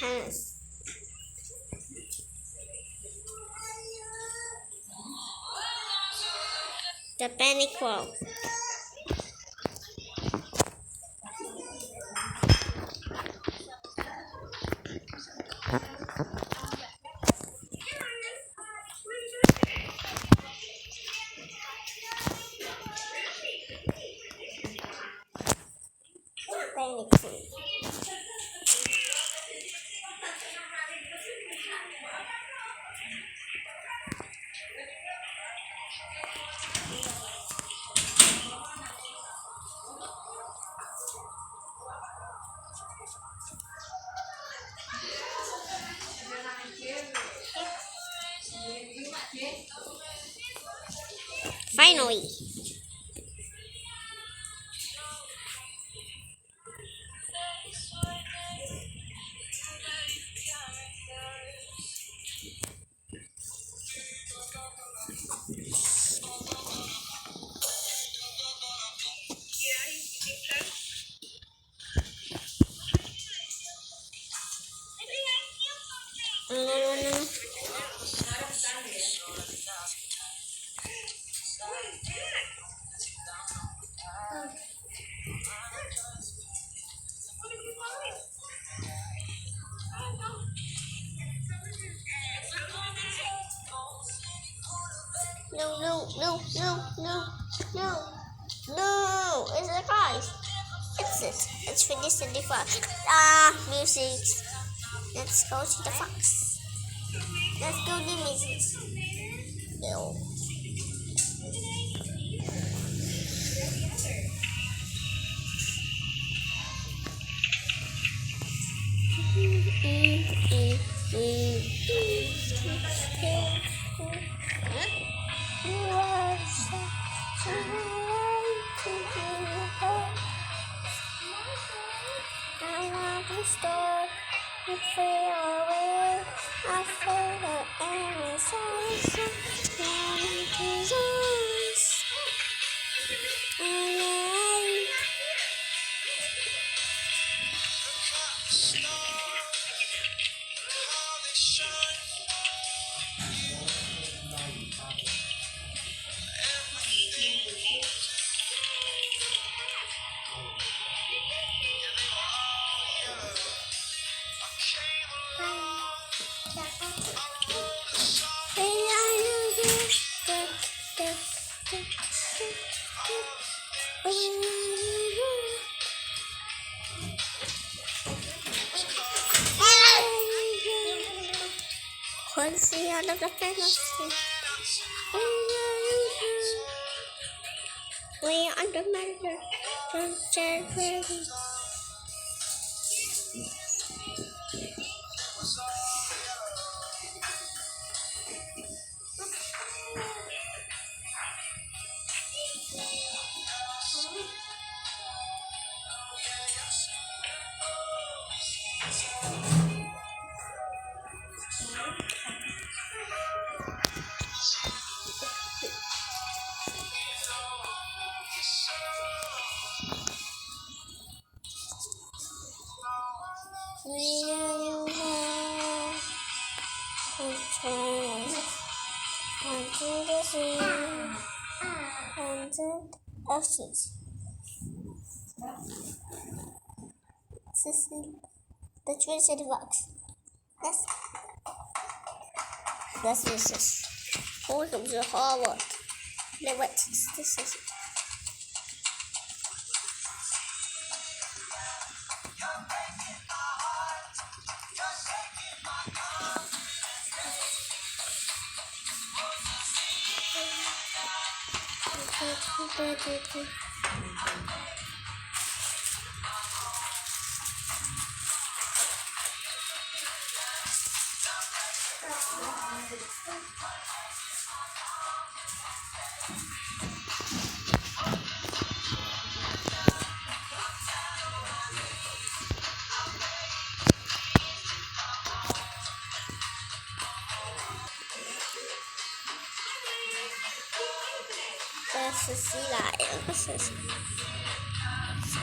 hands. The panic wall. Panic wall. Finally. No. No, it's a guys. It's finished in the fox. Music. Let's go to the fox. Let's go to the music. No. Store you feel away. I feel the air is see out of the canopy. We are under matter. Don't share ready. The Twin City box. That's this. Welcome to Harvard. No, what? This is it.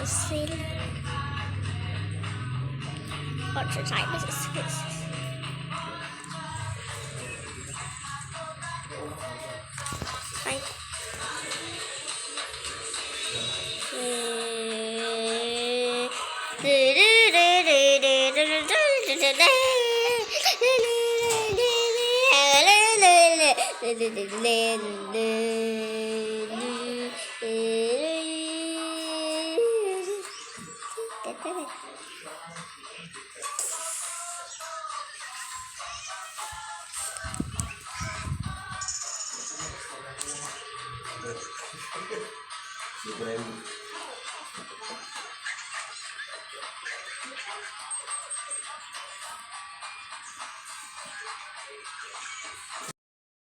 Cecilia. What's the time? It's fine.